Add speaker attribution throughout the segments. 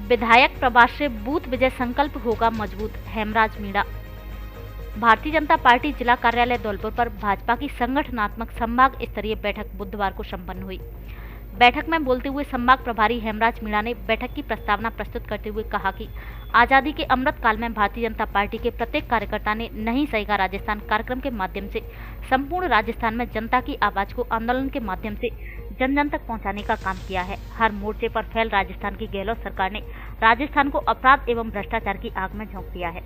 Speaker 1: विधायक प्रभास से बूथ विजय संकल्प होगा मजबूत, हेमराज मीणा। भारतीय जनता पार्टी जिला कार्यालय धौलपुर पर भाजपा की संगठनात्मक संभाग स्तरीय बैठक बुधवार को संपन्न हुई। बैठक में बोलते हुए संभाग प्रभारी हेमराज मीणा ने बैठक की प्रस्तावना प्रस्तुत करते हुए कहा कि आजादी के अमृत काल में भारतीय जनता पार्टी के प्रत्येक कार्यकर्ता ने नहीं सहेगा राजस्थान कार्यक्रम के माध्यम से संपूर्ण राजस्थान में जनता की आवाज को आंदोलन के माध्यम से जन जन तक पहुंचाने का काम किया है। हर मोर्चे पर फैल राजस्थान की गहलोत सरकार ने राजस्थान को अपराध एवं भ्रष्टाचार की आग में झोंक दिया है।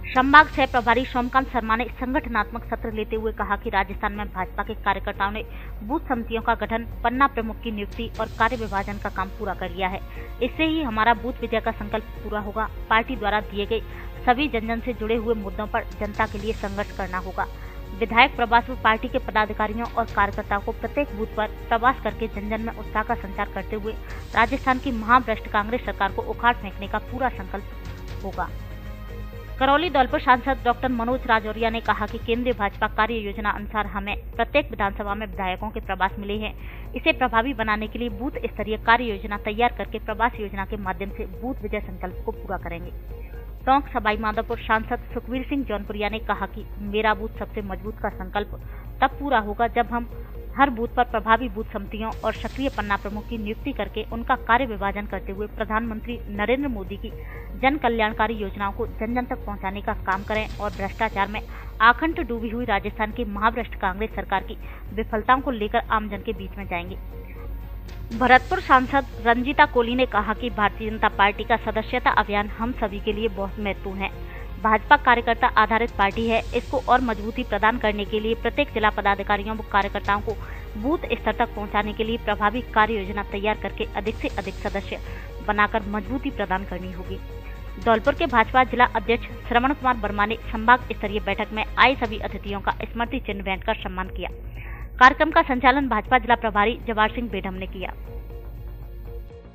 Speaker 1: संभाग 6 प्रभारी सोमकांत शर्मा ने संगठनात्मक सत्र लेते हुए कहा कि राजस्थान में भाजपा के कार्यकर्ताओं ने बूथ समितियों का गठन, पन्ना प्रमुख की नियुक्ति और कार्य विभाजन का काम पूरा कर लिया है। इससे ही हमारा बूथ विजय का संकल्प पूरा होगा। पार्टी द्वारा दिए गए सभी जन जन से जुड़े हुए मुद्दों पर जनता के लिए संघर्ष करना होगा। विधायक प्रभास व पार्टी के पदाधिकारियों और कार्यकर्ताओं को प्रत्येक बूथ पर प्रवास करके जन जन में उत्साह का संचार करते हुए राजस्थान की महाभ्रष्ट कांग्रेस सरकार को उखाड़ फेंकने का पूरा संकल्प होगा। करौली धौलपुर सांसद डॉक्टर मनोज राजौरिया ने कहा कि केंद्रीय भाजपा कार्य योजना अनुसार हमें प्रत्येक विधानसभा में विधायकों के प्रवास मिले हैं। इसे प्रभावी बनाने के लिए बूथ स्तरीय कार्य योजना तैयार करके प्रवास योजना के माध्यम से बूथ विजय संकल्प को पूरा करेंगे। टोंक सवाई माधोपुर सांसद सुखवीर सिंह जौनपुरिया ने कहा कि मेरा बूथ सबसे मजबूत का संकल्प तब पूरा होगा जब हम हर बूथ पर प्रभावी बूथ समितियों और सक्रिय पन्ना प्रमुख की नियुक्ति करके उनका कार्य विभाजन करते हुए प्रधानमंत्री नरेंद्र मोदी की जन कल्याणकारी योजनाओं को जन जन तक पहुंचाने का काम करें और भ्रष्टाचार में आखंड डूबी हुई राजस्थान की महाभ्रष्ट कांग्रेस सरकार की विफलताओं को लेकर आम जन के बीच में जाएंगे। भरतपुर सांसद रंजीता कोली ने कहा कि भारतीय जनता पार्टी का सदस्यता अभियान हम सभी के लिए बहुत महत्वपूर्ण है। भाजपा कार्यकर्ता आधारित पार्टी है। इसको और मजबूती प्रदान करने के लिए प्रत्येक जिला पदाधिकारियों व कार्यकर्ताओं को बूथ स्तर तक पहुंचाने के लिए प्रभावी कार्य योजना तैयार करके अधिक से अधिक सदस्य बनाकर मजबूती प्रदान करनी होगी। धौलपुर के भाजपा जिला अध्यक्ष श्रवण कुमार वर्मा ने संभाग स्तरीय बैठक में आए सभी अतिथियों का स्मृति चिन्ह बांटकर सम्मान किया। कार्यक्रम का संचालन भाजपा जिला प्रभारी जवाहर सिंह बेढम ने किया।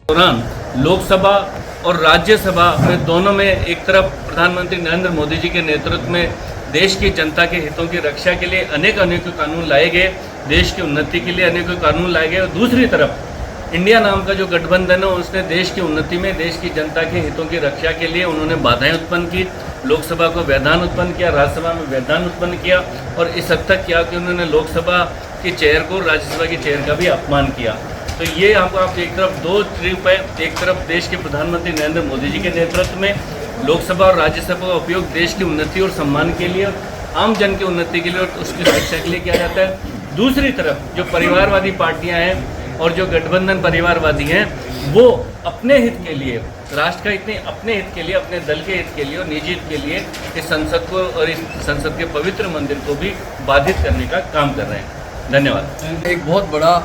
Speaker 2: दौरान लोकसभा और राज्यसभा में दोनों में एक तरफ प्रधानमंत्री नरेंद्र मोदी जी के नेतृत्व में देश की जनता के हितों की रक्षा के लिए अनेक कानून लाए गए, देश की उन्नति के लिए अनेकों कानून लाए गए और दूसरी तरफ इंडिया नाम का जो गठबंधन है उसने देश की उन्नति में देश की जनता के हितों की रक्षा के लिए उन्होंने बाधाएं उत्पन्न की। लोकसभा को व्यवधान उत्पन्न किया, राज्यसभा में व्यवधान उत्पन्न किया और इस हद तक किया कि उन्होंने लोकसभा की चेयर को राज्यसभा की चेयर का भी अपमान किया। तो ये हमको आप एक तरफ दो ट्रिप है, एक तरफ देश के प्रधानमंत्री नरेंद्र मोदी जी के नेतृत्व में लोकसभा और राज्यसभा का उपयोग देश की उन्नति और सम्मान के लिए, आम जन की उन्नति के लिए और उसकी सुरक्षा के लिए किया जाता है। दूसरी तरफ जो परिवारवादी पार्टियां हैं और जो गठबंधन परिवारवादी हैं वो अपने हित के लिए, राष्ट्र का इतने अपने हित के लिए, अपने दल के हित के लिए और निजी हित के लिए इस संसद को और इस संसद के पवित्र मंदिर को भी बाधित करने का काम कर रहे हैं। धन्यवाद।
Speaker 3: एक बहुत बड़ा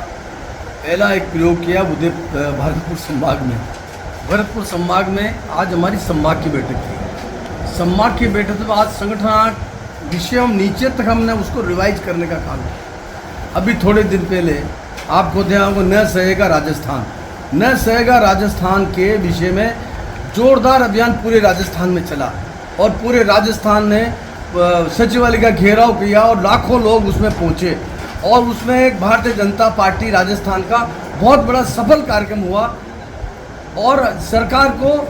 Speaker 3: पहला एक प्रयोग किया भरतपुर संभाग में। भरतपुर संभाग में आज हमारी संभाग की बैठक थी। संभाग की बैठक में आज संगठन विषय हम नीचे तक हमने उसको रिवाइज करने का काम किया। अभी थोड़े दिन पहले आपको ध्यान को न सहेगा राजस्थान के विषय में जोरदार अभियान पूरे राजस्थान में चला और पूरे राजस्थान ने सचिवालय का घेराव किया और लाखों लोग उसमें पहुँचे और उसमें एक भारतीय जनता पार्टी राजस्थान का बहुत बड़ा सफल कार्यक्रम हुआ और सरकार को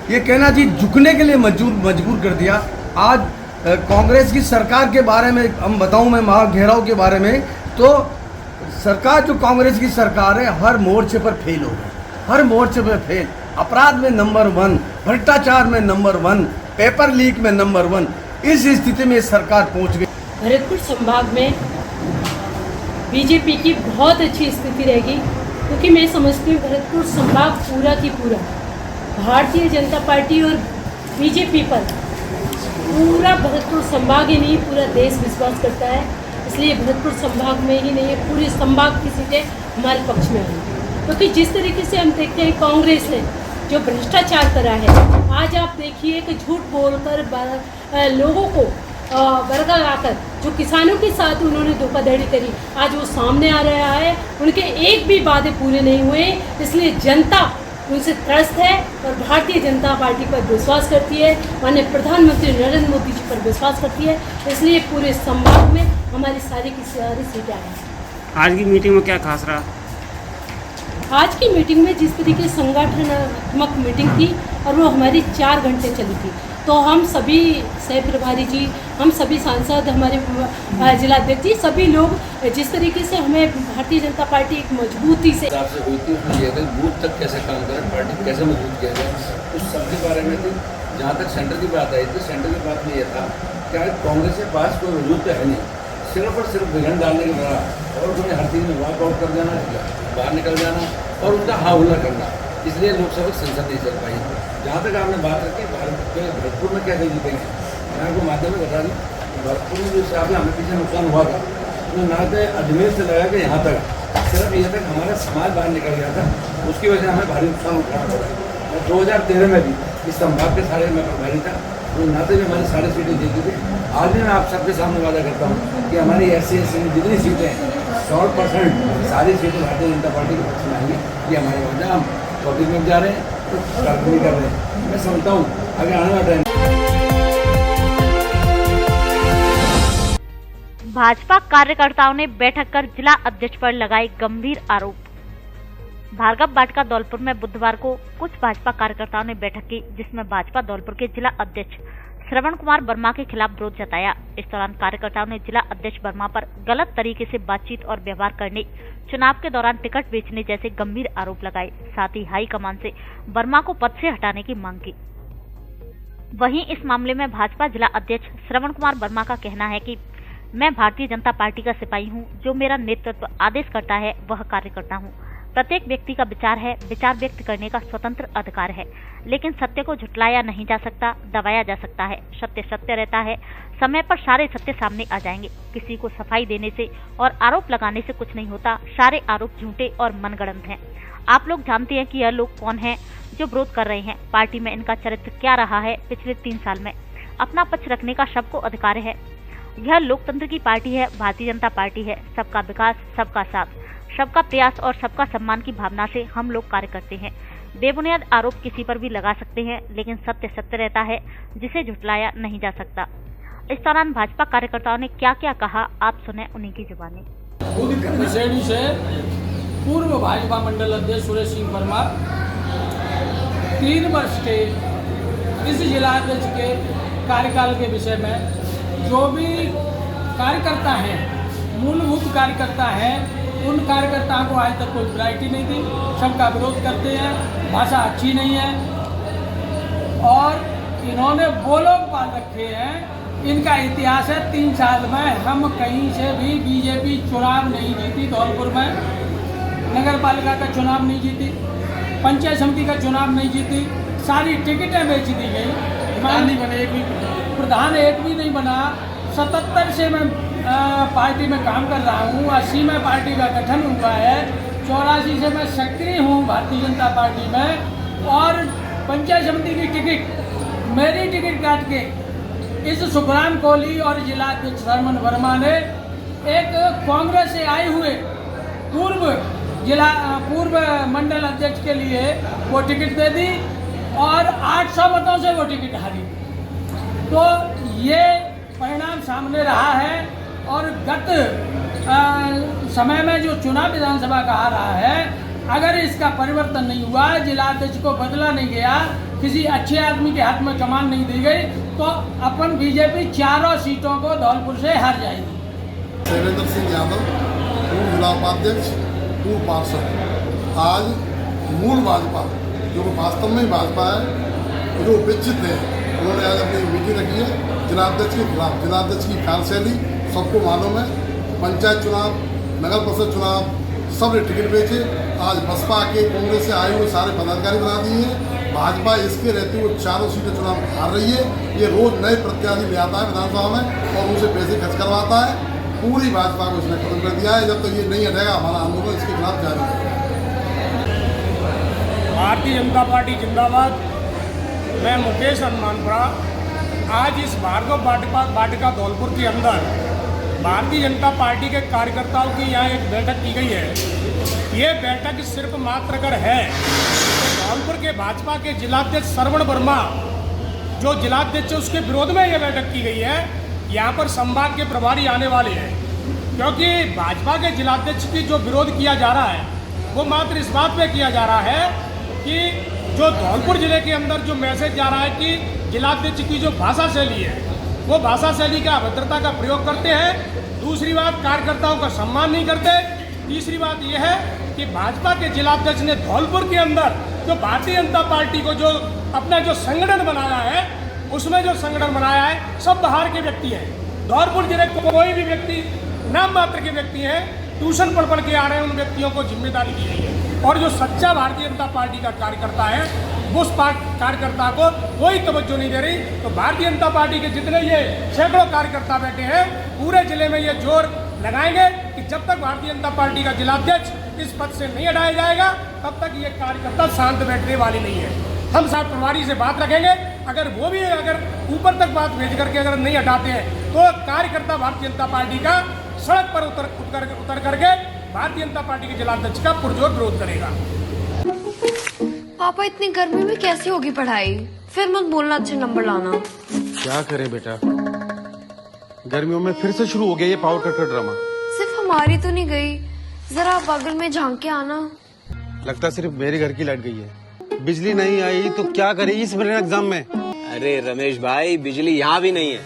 Speaker 3: ये कहना चाहिए झुकने के लिए मजबूर कर दिया। आज कांग्रेस की सरकार के बारे में हम बताऊं मैं महाघेराव के बारे में, तो सरकार जो कांग्रेस की सरकार है हर मोर्चे पर फेल हो गई, हर मोर्चे पर फेल। अपराध में नंबर 1, भ्रष्टाचार में नंबर 1, पेपर लीक में नंबर 1। इस स्थिति में सरकार पहुँच गई।
Speaker 4: भरतपुर संभाग में बीजेपी की बहुत अच्छी स्थिति रहेगी क्योंकि मैं समझती हूँ भरतपुर संभाग पूरा की पूरा भारतीय जनता पार्टी और बीजेपी पर पूरा भरतपुर संभाग ही नहीं पूरा देश विश्वास करता है। इसलिए भरतपुर संभाग में ही नहीं है पूरे संभाग की सीटें हमारे पक्ष में आई क्योंकि जिस तरीके से हम देखते हैं कांग्रेस ने जो भ्रष्टाचार करा है, आज आप देखिए कि झूठ बोलकर लोगों को वर्गा लाकर जो किसानों के साथ उन्होंने धोखाधड़ी करी, आज वो सामने आ रहा है। उनके एक भी वादे पूरे नहीं हुए, इसलिए जनता उनसे त्रस्त है और भारतीय जनता पार्टी पर विश्वास करती है, माननीय प्रधानमंत्री नरेंद्र मोदी जी पर विश्वास करती है। इसलिए पूरे संभाग में हमारी सारी की सारी सीटें आई।
Speaker 5: आज की मीटिंग में क्या खास रहा?
Speaker 4: आज की मीटिंग में जिस तरीके से संगठनात्मक मीटिंग थी और वो हमारी 4 घंटे चली थी, तो हम सभी सह प्रभारी जी, हम सभी सांसद, हमारे जिलाध्यक्ष जी, सभी लोग जिस तरीके से हमें भारतीय जनता पार्टी एक मजबूती से
Speaker 5: हुई थी, उसमें यह था बूथ तक कैसे काम करें, पार्टी कैसे मजबूत किया जाए, उस सबके बारे में थी। जहाँ तक सेंटर की बात आई थी, सेंटर की बात में यह था कि कांग्रेस के पास कोई वजूद तो है नहीं, सिर्फ और सिर्फ विघन डालने के द्वारा और उन्हें हर चीज़ में वॉकआउट कर देना, बाहर निकल जाना और उनका हाहुला करना, इसलिए लोकसभा संसद नहीं चल पाई। जहाँ तक आपने बात रखी भारत के भरतपुर में कैसे जीतेंगे, मैं आपको माध्यम में बता दूँ, भरतपुर में जो हिसाब से हमें पीछे नुकसान हुआ था, तो ना तो अजमेर से लगा के यहाँ तक, सिर्फ यहाँ तक हमारा समाज बाहर निकल गया था, उसकी वजह से हमें भारी नुकसान उठाना पड़ा। और 2013 में भी इस संभाग के सारे में प्रभारी था, तो नाते भी हमारी सारी सीटें जीती थी। आज भी मैं आप सबके सामने वादा करता हूँ कि हमारी SC SC में जितनी सीटें हैं 100% सारी सीटें भारतीय जनता पार्टी के पक्ष में आएंगी। ये हमारे वादा, हम पब्लिक में जा रहे हैं तो कारकर्दगी कर रहे हैं। मैं समझता हूँ आगे आने वाला टाइम।
Speaker 1: भाजपा कार्यकर्ताओं ने बैठक कर जिला अध्यक्ष पर लगाए गंभीर आरोप। भार्गव बाटिका दौलपुर में बुधवार को कुछ भाजपा कार्यकर्ताओं ने बैठक की, जिसमें भाजपा दौलपुर के जिला अध्यक्ष श्रवण कुमार वर्मा के खिलाफ विरोध जताया। इस दौरान कार्यकर्ताओं ने जिला अध्यक्ष वर्मा पर गलत तरीके से बातचीत और व्यवहार करने, चुनाव के दौरान टिकट बेचने जैसे गंभीर आरोप लगाए। साथ ही हाईकमान से वर्मा को पद से हटाने की मांग की। वहीं इस मामले में भाजपा जिला अध्यक्ष श्रवण कुमार वर्मा का कहना है कि मैं भारतीय जनता पार्टी का सिपाही हूं, जो मेरा नेतृत्व आदेश करता है वह कार्य करता हूं। प्रत्येक व्यक्ति का विचार है, विचार व्यक्त करने का स्वतंत्र अधिकार है, लेकिन सत्य को झुटलाया नहीं जा सकता, दबाया जा सकता है। सत्य सत्य रहता है, समय पर सारे सत्य सामने आ जाएंगे। किसी को सफाई देने से और आरोप लगाने से कुछ नहीं होता, सारे आरोप झूठे और मनगढ़ंत हैं। आप लोग जानते हैं कि यह लोग कौन हैं जो विरोध कर रहे हैं, पार्टी में इनका चरित्र क्या रहा है पिछले 3 साल में। अपना पक्ष रखने का सबको अधिकार है। यह लोकतंत्र की पार्टी है, भारतीय जनता पार्टी है। सबका विकास, सबका साथ, सबका प्रयास और सबका सम्मान की भावना से हम लोग कार्य करते हैं। बेबुनियाद आरोप किसी पर भी लगा सकते हैं, लेकिन सत्य सत्य रहता है, जिसे झुटलाया नहीं जा सकता। इस दौरान भाजपा कार्यकर्ताओं ने क्या क्या कहा, आप सुने उन्हीं की जुबानी।
Speaker 6: से पूर्व भाजपा मंडल अध्यक्ष सुरेश सिंह वर्मा 3 वर्ष के इस जिला अध्यक्ष के कार्यकाल के विषय में जो भी कार्यकर्ता हैं, मूलभूत कार्यकर्ता हैं, उन कार्यकर्ताओं को आज तक कोई वैरायटी नहीं दी, सबका विरोध करते हैं, भाषा अच्छी नहीं है और इन्होंने वो लोग पाल रखे हैं। इनका इतिहास है 3 साल में हम कहीं से भी बीजेपी चुनाव नहीं जीती, धौलपुर में नगर पालिका का चुनाव नहीं जीती, पंचायत समिति का चुनाव नहीं जीती, सारी टिकटें बेच दी गई, नहीं बने, एक भी प्रधान एक भी नहीं बना। 77 से मैं पार्टी में काम कर रहा हूँ, 80 में पार्टी का गठन हुआ है, 84 से मैं सक्रिय हूँ भारतीय जनता पार्टी में और पंचायत समिति की टिकट, मेरी टिकट काट के इस सुखराम कोहली और जिला अध्यक्ष श्रवण वर्मा ने एक कांग्रेस से आए हुए पूर्व मंडल अध्यक्ष के लिए वो टिकट दे दी और 800 मतों से वो टिकट हारी। तो ये परिणाम सामने रहा है और गत समय में जो चुनाव विधानसभा का आ रहा है, अगर इसका परिवर्तन नहीं हुआ, जिला अध्यक्ष को बदला नहीं गया, किसी अच्छे आदमी के हाथ में कमान नहीं दी गई, तो अपन बीजेपी 4 सीटों को धौलपुर से हार जाएगी।
Speaker 7: देवेंद्र सिंह यादव, पूर्व जिला उपाध्यक्ष, पूर्व पार्षद, आज मूल भाजपा जो वास्तव में भाजपा है, जो उपेक्षित है, उन्होंने आज अपनी मीटिंग रखी है जिलाध्यक्ष के खिलाफ। जिलाध्यक्ष की कार्यशैली सबको मालूम है, पंचायत चुनाव, नगर परिषद चुनाव सब ने टिकट बेचे। आज बसपा के कांग्रेस से आए हुए सारे पदाधिकारी बना दिए हैं। भाजपा इसके रहते हुए 4 सीटें चुनाव हार रही है। ये रोज नए प्रत्याशी ले आता है विधानसभा में और उनसे पैसे खर्च करवाता है। पूरी भाजपा को इसने खत्म कर दिया है। जब तक ये नहीं हटेगा हमारा आंदोलन इसके खिलाफ जारी है।
Speaker 6: भारतीय जनता पार्टी जिंदाबाद। मैं मुकेश हनुमानपुरा। आज इस भार्गव बाटिका धौलपुर के अंदर भारतीय जनता पार्टी के कार्यकर्ताओं की यहाँ एक बैठक की गई है। ये बैठक सिर्फ मात्र अगर है तो धौलपुर के भाजपा के जिलाध्यक्ष श्रवण वर्मा जो जिलाध्यक्ष है उसके विरोध में ये बैठक की गई है। यहाँ पर संभाग के प्रभारी आने वाले हैं, क्योंकि भाजपा के जिलाध्यक्ष की जो विरोध किया जा रहा है वो मात्र इस बात पे किया जा रहा है कि जो धौलपुर जिले के अंदर जो मैसेज जा रहा है कि जिलाध्यक्ष की जो भाषा शैली है वो भाषा शैली का अभद्रता का प्रयोग करते हैं। दूसरी बात, कार्यकर्ताओं का सम्मान नहीं करते। तीसरी बात यह है कि भाजपा के जिलाध्यक्ष ने धौलपुर के अंदर जो भारतीय जनता पार्टी को जो अपना जो संगठन बनाया है, उसमें जो संगठन बनाया है सब बाहर के व्यक्ति हैं। धौलपुर जिले को कोई भी व्यक्ति नाम मात्र के व्यक्ति हैं, ट्यूशन पढ़ के आ रहे हैं, उन व्यक्तियों को जिम्मेदारी दी गई है। और जो सच्चा भारतीय जनता पार्टी का कार्यकर्ता है उस कार्यकर्ता को कोई तवज्जो नहीं दे रही। तो भारतीय जनता पार्टी के जितने ये सैकड़ों कार्यकर्ता बैठे हैं पूरे जिले में ये जोर लगाएंगे कि जब तक भारतीय जनता पार्टी का जिलाध्यक्ष इस पद से नहीं हटाया जाएगा तब तक ये कार्यकर्ता शांत बैठने वाली नहीं है। हम साथ प्रभारी से बात रखेंगे, अगर वो भी अगर ऊपर तक बात भेज करके अगर नहीं हटाते हैं तो कार्यकर्ता भारतीय जनता पार्टी का सड़क पर उतर करके भारतीय जनता पार्टी के जिलाध्यक्ष का पुरजोर विरोध करेगा।
Speaker 8: पापा इतनी गर्मी में कैसे होगी पढ़ाई? फिर मत बोलना अच्छे नंबर लाना।
Speaker 9: क्या करे बेटा, गर्मियों में फिर से शुरू हो गया ये पावर कट का ड्रामा।
Speaker 8: सिर्फ हमारी तो नहीं गई, जरा बगल में झांक के आना।
Speaker 9: लगता सिर्फ मेरे घर की लाइट गई है। बिजली नहीं आई तो क्या करे इस मेरे एग्जाम में।
Speaker 10: अरे रमेश भाई, बिजली यहाँ भी नहीं है।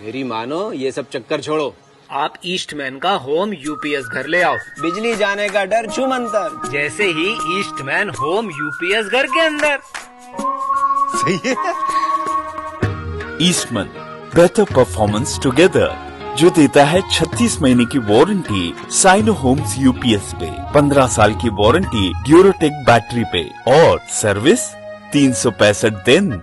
Speaker 10: मेरी मानो, ये सब चक्कर छोड़ो, आप ईस्टमैन का होम यूपीएस घर ले आओ। बिजली जाने का डर छूमंतर, जैसे ही ईस्टमैन होम यूपीएस घर के अंदर।
Speaker 9: सही है।
Speaker 11: ईस्टमैन, बेटर परफॉर्मेंस टुगेदर, जो देता है 36 महीने की वारंटी साइनो होम्स यूपीएस पे, 15 साल की वारंटी ड्यूरोटेक बैटरी पे और सर्विस 365 दिन।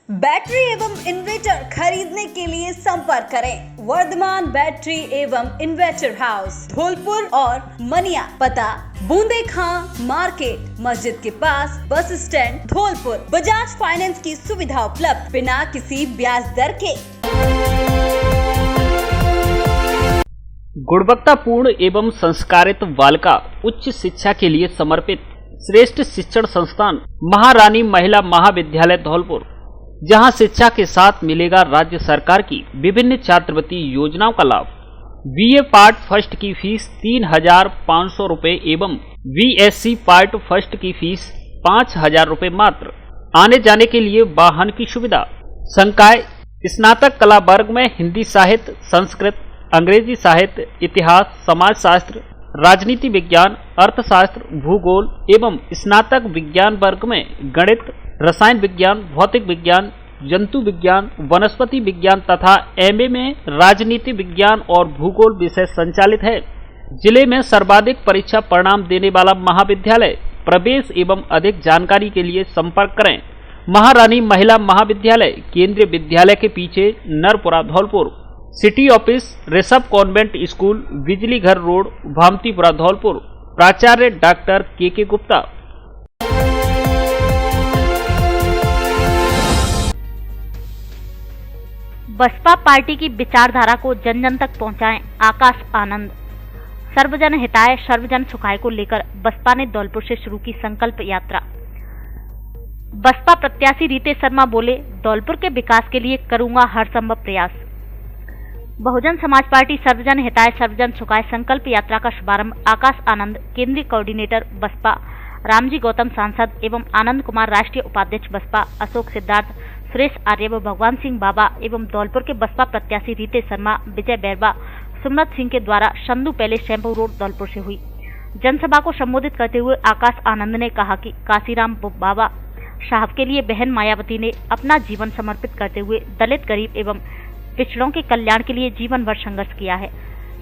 Speaker 12: बैटरी एवं इन्वर्टर खरीदने के लिए संपर्क करें वर्धमान बैटरी एवं इन्वर्टर हाउस, धौलपुर और मनिया। पता बूंदे खां मार्केट, मस्जिद के पास, bus stand, Dholpur. Bajaj finance की सुविधा उपलब्ध बिना किसी ब्याज दर के।
Speaker 13: गुणवत्तापूर्ण एवं संस्कारित बालिका उच्च शिक्षा के लिए समर्पित श्रेष्ठ शिक्षण संस्थान महारानी महिला महाविद्यालय धौलपुर, जहां शिक्षा के साथ मिलेगा राज्य सरकार की विभिन्न छात्रवृत्ति योजनाओं का लाभ। बीए पार्ट फर्स्ट की फीस 3,500 रुपए एवं बीएससी पार्ट फर्स्ट की फीस 5,000 रुपए मात्र। आने जाने के लिए वाहन की सुविधा। संकाय स्नातक कला वर्ग में हिंदी साहित्य, संस्कृत, अंग्रेजी साहित्य, इतिहास, समाजशास्त्र, राजनीति विज्ञान, अर्थशास्त्र, भूगोल एवं स्नातक विज्ञान वर्ग में गणित, रसायन विज्ञान, भौतिक विज्ञान, जंतु विज्ञान, वनस्पति विज्ञान तथा एमए में राजनीति विज्ञान और भूगोल विषय संचालित है। जिले में सर्वाधिक परीक्षा परिणाम देने वाला महाविद्यालय। प्रवेश एवं अधिक जानकारी के लिए संपर्क करें महारानी महिला महाविद्यालय, केंद्रीय विद्यालय के पीछे, Narpura, Dholpur. City office Rishabh convent school, Bijli Ghar road, भामतीपुरा, Dholpur. प्राचार्य डॉक्टर के गुप्ता।
Speaker 1: बसपा पार्टी की विचारधारा को जन जन तक पहुंचाएं आकाश आनंद। सर्वजन हिताय सर्वजन सुखाय को लेकर बसपा ने धौलपुर से शुरू की संकल्प यात्रा। बसपा प्रत्याशी रितेश शर्मा बोले, धौलपुर के विकास के लिए करूंगा हर संभव प्रयास। बहुजन समाज पार्टी सर्वजन हिताय सर्वजन सुखाय संकल्प यात्रा का शुभारंभ आकाश आनंद, केंद्रीय कोऑर्डिनेटर बसपा, रामजी गौतम सांसद एवं आनंद कुमार राष्ट्रीय उपाध्यक्ष बसपा, अशोक सिद्धार्थ, सुरेश आर्य व भगवान सिंह बाबा एवं धौलपुर के बसपा प्रत्याशी रितेश शर्मा, विजय बैरवा, सुमनत सिंह के द्वारा शंदू पैलेस शैम्पू रोड धौलपुर से हुई। जनसभा को संबोधित करते हुए आकाश आनंद ने कहा कि काशीराम बाबा साहब के लिए बहन मायावती ने अपना जीवन समर्पित करते हुए दलित, गरीब एवं पिछड़ों के कल्याण के लिए जीवन भर संघर्ष किया है।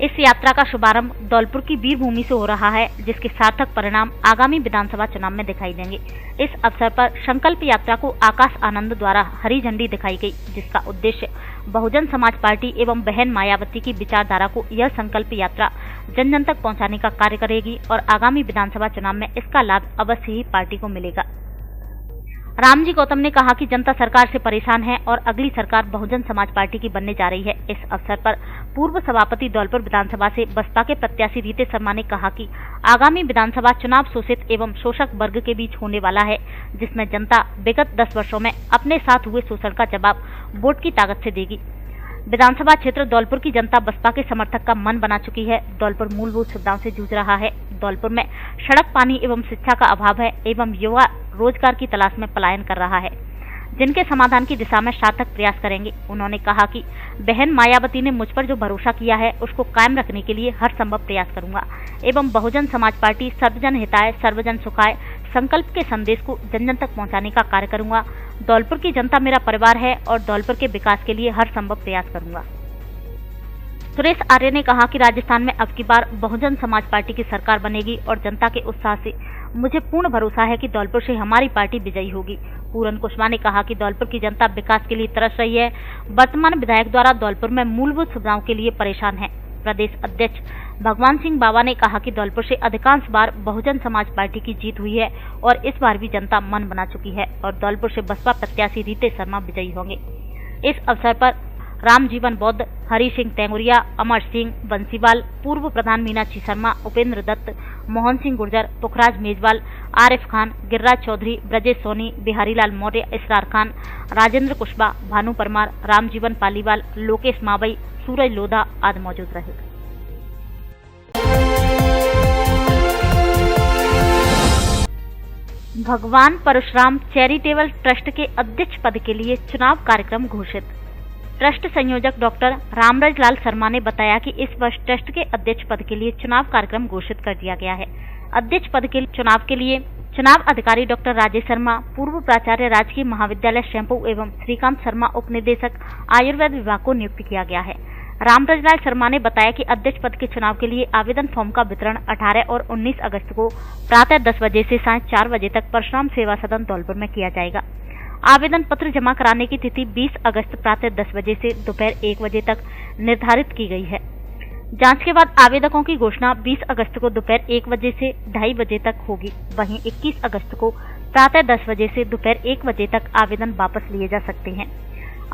Speaker 1: इस यात्रा का शुभारंभ धौलपुर की वीरभूमि से हो रहा है, जिसके सार्थक परिणाम आगामी विधानसभा चुनाव में दिखाई देंगे। इस अवसर पर संकल्प यात्रा को आकाश आनंद द्वारा हरी झंडी दिखाई गई, जिसका उद्देश्य बहुजन समाज पार्टी एवं बहन मायावती की विचारधारा को यह संकल्प यात्रा जन जन तक पहुंचाने का कार्य करेगी और आगामी विधानसभा चुनाव में इसका लाभ अवश्य ही पार्टी को मिलेगा। रामजी गौतम ने कहा कि जनता सरकार से परेशान है और अगली सरकार बहुजन समाज पार्टी की बनने जा रही है। इस अवसर पर पूर्व सभापति धौलपुर विधानसभा से बसपा के प्रत्याशी रितेश शर्मा ने कहा कि आगामी विधानसभा चुनाव शोषित एवं शोषक वर्ग के बीच होने वाला है, जिसमें जनता विगत 10 वर्षों में अपने साथ हुए शोषण का जवाब वोट की ताकत से देगी। विधानसभा क्षेत्र धौलपुर की जनता बसपा के समर्थक का मन बना चुकी है। धौलपुर मूलभूत सुविधाओं से जूझ रहा है। धौलपुर में सड़क, पानी एवं शिक्षा का अभाव है एवं युवा रोजगार की तलाश में पलायन कर रहा है, जिनके समाधान की दिशा में सार्थक प्रयास करेंगे। उन्होंने कहा कि बहन मायावती ने मुझ पर जो भरोसा किया है उसको कायम रखने के लिए हर संभव प्रयास करूंगा एवं बहुजन समाज पार्टी सर्वजन हिताय सर्वजन सुखाय संकल्प के संदेश को जन जन तक पहुंचाने का कार्य करूंगा। धौलपुर की जनता मेरा परिवार है और धौलपुर के विकास के लिए हर संभव प्रयास करूंगा। सुरेश आर्य ने कहा कि राजस्थान में अब की बार बहुजन समाज पार्टी की सरकार बनेगी और जनता के उत्साह से मुझे पूर्ण भरोसा है कि धौलपुर से हमारी पार्टी विजयी होगी। पूरन कुशवाहा ने कहा कि धौलपुर की जनता विकास के लिए तरस रही है। वर्तमान विधायक द्वारा धौलपुर में मूलभूत सुविधाओं के लिए परेशान है। प्रदेश अध्यक्ष भगवान सिंह बाबा ने कहा कि धौलपुर से अधिकांश बार बहुजन समाज पार्टी की जीत हुई है और इस बार भी जनता मन बना चुकी है और धौलपुर से बसपा प्रत्याशी रीते शर्मा विजयी होंगे। इस अवसर पर राम जीवन बौद्ध, हरि सिंह तेंगुरिया, अमर सिंह बंसीवाल, पूर्व प्रधान मीनाक्षी शर्मा, उपेंद्र दत्त, मोहन सिंह गुर्जर, पुखराज मेजवाल, आरिफ खान, गिरिराज चौधरी, ब्रजेश सोनी, बिहारी लाल मौर्य, इसरार खान, राजेंद्र कुशवाहा, भानु परमार, राम जीवन पालीवाल, लोकेश मावई, सूरज लोधा आदि मौजूद रहे। भगवान परशुराम चैरिटेबल ट्रस्ट के अध्यक्ष पद के लिए चुनाव कार्यक्रम घोषित। ट्रस्ट संयोजक डॉक्टर रामराज लाल शर्मा ने बताया कि इस वर्ष ट्रस्ट के अध्यक्ष पद के लिए चुनाव कार्यक्रम घोषित कर दिया गया है। अध्यक्ष पद के चुनाव के लिए चुनाव अधिकारी डॉक्टर राजेश शर्मा, पूर्व प्राचार्य राजकीय महाविद्यालय शैम्पू एवं श्रीकांत शर्मा उपनिदेशक आयुर्वेद विभाग को नियुक्त किया गया है। रामराज लाल शर्मा ने बताया कि अध्यक्ष पद के चुनाव के लिए आवेदन फॉर्म का वितरण 18 और 19 अगस्त को प्रातः 10 बजे से सायं 4 बजे तक परशुराम सेवा सदन धौलपुर में किया जाएगा। आवेदन पत्र जमा कराने की तिथि 20 अगस्त प्रातः 10 बजे से दोपहर 1 बजे तक निर्धारित की गई है। जांच के बाद आवेदकों की घोषणा 20 अगस्त को दोपहर 1 बजे से 2:30 बजे तक होगी। वहीं 21 अगस्त को प्रातः 10 बजे से दोपहर 1 बजे तक आवेदन वापस लिए जा सकते हैं।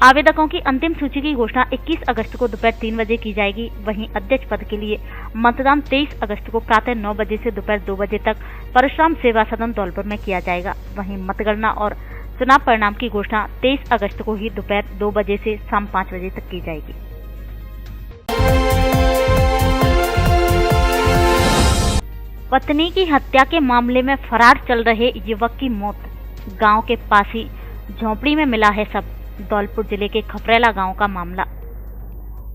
Speaker 1: आवेदकों की अंतिम सूची की घोषणा 21 अगस्त को दोपहर 3 बजे की जाएगी। वहीं अध्यक्ष पद के लिए मतदान 23 अगस्त को प्रातः 9 बजे से दोपहर 2 बजे तक परशुराम सेवा सदन धौलपुर में किया जाएगा। वहीं मतगणना और चुनाव परिणाम की घोषणा 23 अगस्त को ही दोपहर 2 बजे से शाम 5 बजे तक की जाएगी। पत्नी की हत्या के मामले में फरार चल रहे युवक की मौत, गांव के पास ही झोपड़ी में मिला है सब। धौलपुर जिले के खपरेला गांव का मामला।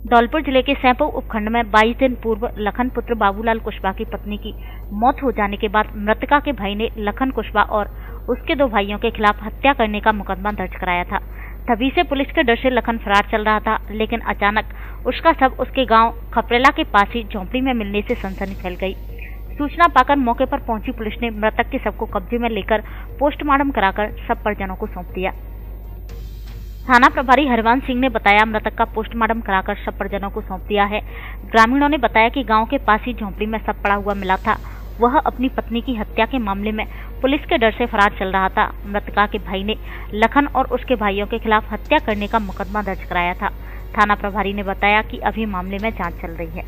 Speaker 1: धौलपुर जिले के सैंपू उपखंड में 22 दिन पूर्व लखन पुत्र बाबूलाल कुशवाहा की पत्नी की मौत हो जाने के बाद मृतका के भाई ने लखन कुशवाहा और उसके 2 भाइयों के खिलाफ हत्या करने का मुकदमा दर्ज कराया था। तभी से पुलिस के डर से लखन फरार चल रहा था, लेकिन अचानक उसका शव उसके गांव खपरेला के पास ही झोंपड़ी में मिलने से सनसनी फैल गई। सूचना पाकर मौके पर पहुंची पुलिस ने मृतक के शव को कब्जे में लेकर पोस्टमार्टम कराकर सब परिजनों को सौंप दिया। थाना प्रभारी हरवान सिंह ने बताया, मृतक का पोस्टमार्टम कराकर सब परिजनों को सौंप दिया है। ग्रामीणों ने बताया कि गांव के पास ही झोंपड़ी में शव पड़ा हुआ मिला था। वह अपनी पत्नी की हत्या के मामले में पुलिस के डर से फरार चल रहा था। मृतका के भाई ने लखन और उसके भाइयों के खिलाफ हत्या करने का मुकदमा दर्ज कराया था। थाना प्रभारी ने बताया कि अभी मामले में जांच चल रही है।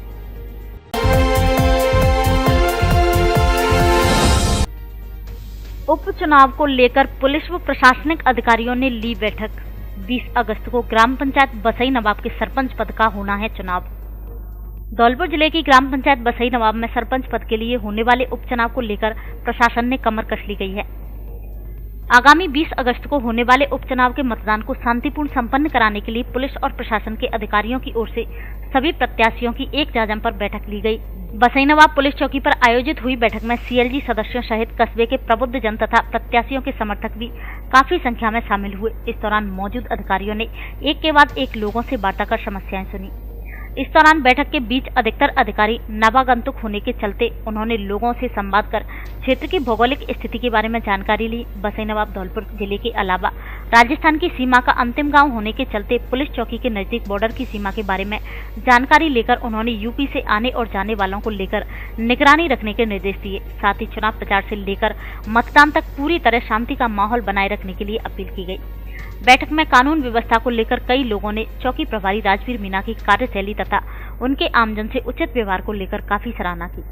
Speaker 1: उपचुनाव को लेकर पुलिस व प्रशासनिक अधिकारियों ने ली बैठक। 20 अगस्त को ग्राम पंचायत बसई नवाब के सरपंच पद का होना है चुनाव। धौलपुर जिले की ग्राम पंचायत बसई नवाब में सरपंच पद के लिए होने वाले उपचुनाव को लेकर प्रशासन ने कमर कस ली गई है। आगामी 20 अगस्त को होने वाले उपचुनाव के मतदान को शांतिपूर्ण संपन्न कराने के लिए पुलिस और प्रशासन के अधिकारियों की ओर से सभी प्रत्याशियों की एक जाजम पर बैठक ली गई। बसई नवाब पुलिस चौकी पर आयोजित हुई बैठक में सीएलजी सदस्यों सहित कस्बे के प्रबुद्ध जन तथा प्रत्याशियों के समर्थक भी काफी संख्या में शामिल हुए। इस दौरान मौजूद अधिकारियों ने एक के बाद एक लोगों से वार्ता कर समस्याएं सुनी। इस दौरान बैठक के बीच अधिकतर अधिकारी नवागंतुक होने के चलते उन्होंने लोगों से संवाद कर क्षेत्र की भौगोलिक स्थिति के बारे में जानकारी ली। बसई नवाब धौलपुर जिले के अलावा राजस्थान की सीमा का अंतिम गांव होने के चलते पुलिस चौकी के नजदीक बॉर्डर की सीमा के बारे में जानकारी लेकर उन्होंने यूपी से आने और जाने वालों को लेकर निगरानी रखने के निर्देश दिए। साथ ही चुनाव प्रचार से लेकर मतदान तक पूरी तरह शांति का माहौल बनाए रखने के लिए अपील की गई। बैठक में कानून व्यवस्था को लेकर कई लोगों ने चौकी प्रभारी राजवीर मीणा की कार्यशैली तथा उनके आमजन से उचित व्यवहार को लेकर काफी सराहना की।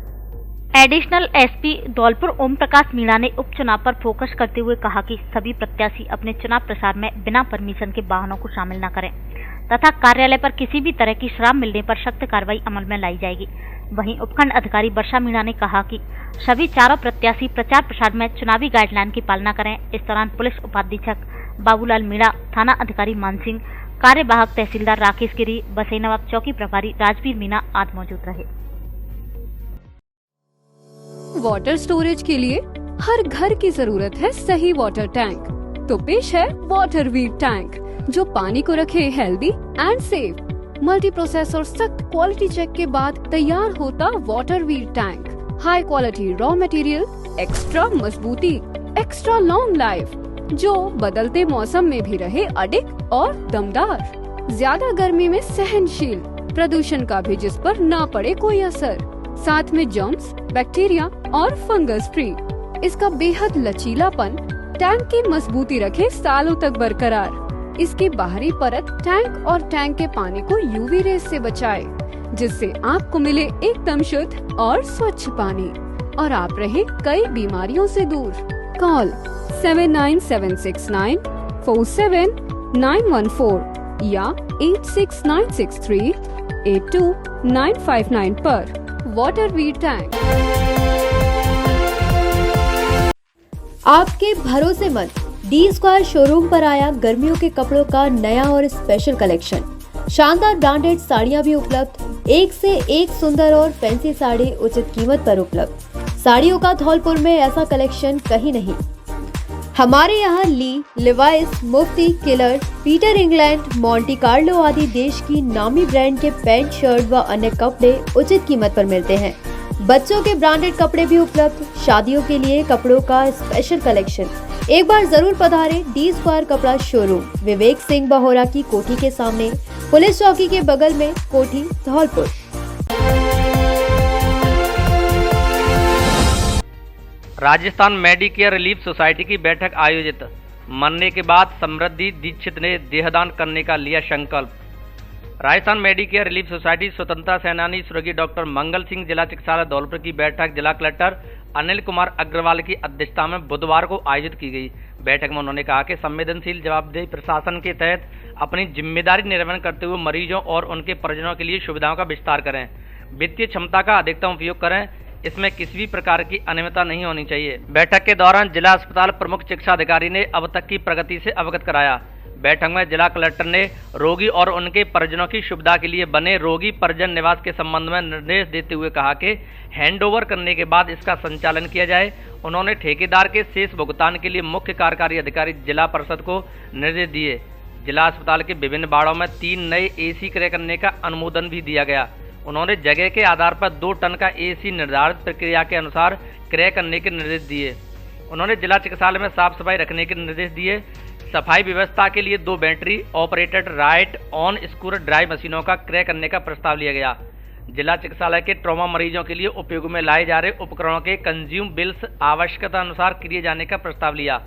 Speaker 1: एडिशनल एसपी धौलपुर ओम प्रकाश मीणा ने उपचुनाव पर फोकस करते हुए कहा कि सभी प्रत्याशी अपने चुनाव प्रचार में बिना परमिशन के वाहनों को शामिल न करें तथा कार्यालय पर किसी भी तरह की शराब मिलने पर सख्त कार्रवाई अमल में लाई जाएगी। वहीं उपखंड अधिकारी वर्षा मीणा ने कहा कि सभी चारों प्रत्याशी प्रचार प्रसार में चुनावी गाइडलाइन की पालना करें। इस दौरान पुलिस उपाधीक्षक बाबूलाल मीणा, थाना अधिकारी मानसिंह, कार्यवाहक तहसीलदार राकेश गिरी, बसईनवाब चौकी प्रभारी राजवीर मीणा आदि मौजूद रहे।
Speaker 14: वाटर स्टोरेज के लिए हर घर की जरूरत है सही वाटर टैंक। तो पेश है वाटर वीट टैंक, जो पानी को रखे healthy and safe. Multi process और सख्त क्वालिटी चेक के बाद तैयार होता water wheat tank. High quality raw material, extra मजबूती, एक्स्ट्रा लॉन्ग लाइफ, जो बदलते मौसम में भी रहे अडिग और दमदार। ज्यादा गर्मी में सहनशील, प्रदूषण का भी जिस पर ना पड़े कोई असर। साथ में जर्म्स, बैक्टीरिया और फंगस फ्री। इसका बेहद लचीलापन टैंक की मजबूती रखे सालों तक बरकरार। इसकी बाहरी परत टैंक और टैंक के पानी को यूवी रेस से बचाए, जिससे आपको मिले एकदम शुद्ध और स्वच्छ पानी और आप रहे कई बीमारियों से दूर। कॉल 79769 47914 या 86963 82959 पर वाटर वीट टैंक।
Speaker 15: आपके भरोसेमंद डी स्क्वायर शोरूम पर आया गर्मियों के कपड़ों का नया और स्पेशल कलेक्शन। शानदार ब्रांडेड साड़ियां भी उपलब्ध, एक से एक सुंदर और फैंसी साड़ी उचित कीमत पर उपलब्ध। साड़ियों का धौलपुर में ऐसा कलेक्शन कहीं नहीं। हमारे यहाँ Lee, Levi's, Mufti, Killer, Peter England, Monte Carlo आदि देश की नामी ब्रांड के पैंट, शर्ट व अन्य कपड़े उचित कीमत पर मिलते हैं। बच्चों के ब्रांडेड कपड़े भी उपलब्ध। शादियों के लिए कपड़ों का स्पेशल कलेक्शन। एक बार जरूर पधारें डी स्क्वायर कपड़ा शोरूम, विवेक सिंह बहोरा की कोठी के सामने, पुलिस चौकी के बगल में, कोठी, Dholpur.
Speaker 16: Rajasthan Medicare relief society की बैठक आयोजित। मरने के बाद समृद्धि दीक्षित ने देहदान करने का लिया संकल्प। राजस्थान मेडिकेयर रिलीफ सोसाइटी स्वतंत्रता सेनानी स्वर्गीय डॉक्टर मंगल सिंह जिला चिकित्सालय धौलपुर की बैठक जिला कलेक्टर अनिल कुमार अग्रवाल की अध्यक्षता में बुधवार को आयोजित की गई। बैठक में उन्होंने कहा कि संवेदनशील जवाबदेही प्रशासन के तहत अपनी जिम्मेदारी निर्वहन करते हुए मरीजों और उनके परिजनों के लिए सुविधाओं का विस्तार करें, वित्तीय क्षमता का अधिकतम उपयोग करें, इसमें किसी भी प्रकार की अनियमितता नहीं होनी चाहिए। बैठक के दौरान जिला अस्पताल प्रमुख चिकित्सा अधिकारी ने अब तक की प्रगति से अवगत कराया। बैठक में जिला कलेक्टर ने रोगी और उनके परिजनों की सुविधा के लिए बने रोगी परिजन निवास के संबंध में निर्देश देते हुए कहा कि हैंडओवर करने के बाद इसका संचालन किया जाए। उन्होंने ठेकेदार के शेष भुगतान के लिए मुख्य कार्यकारी अधिकारी जिला परिषद को निर्देश दिए। जिला अस्पताल के विभिन्न वार्डों में 3 नए AC क्रय करने का अनुमोदन भी दिया गया। उन्होंने जगह के आधार पर 2 टन का AC निर्धारित प्रक्रिया के अनुसार क्रय करने के निर्देश दिए। उन्होंने जिला चिकित्सालय में साफ सफाई रखने के निर्देश दिए। सफाई व्यवस्था के लिए 2 battery operated right on screw dry मशीनों का क्रय करने का प्रस्ताव लिया गया। जिला चिकित्सालय के ट्रॉमा मरीजों के लिए उपयोग में लाए जा रहे उपकरणों के कंज्यूम बिल्स आवश्यकता अनुसार किए जाने का प्रस्ताव लिया।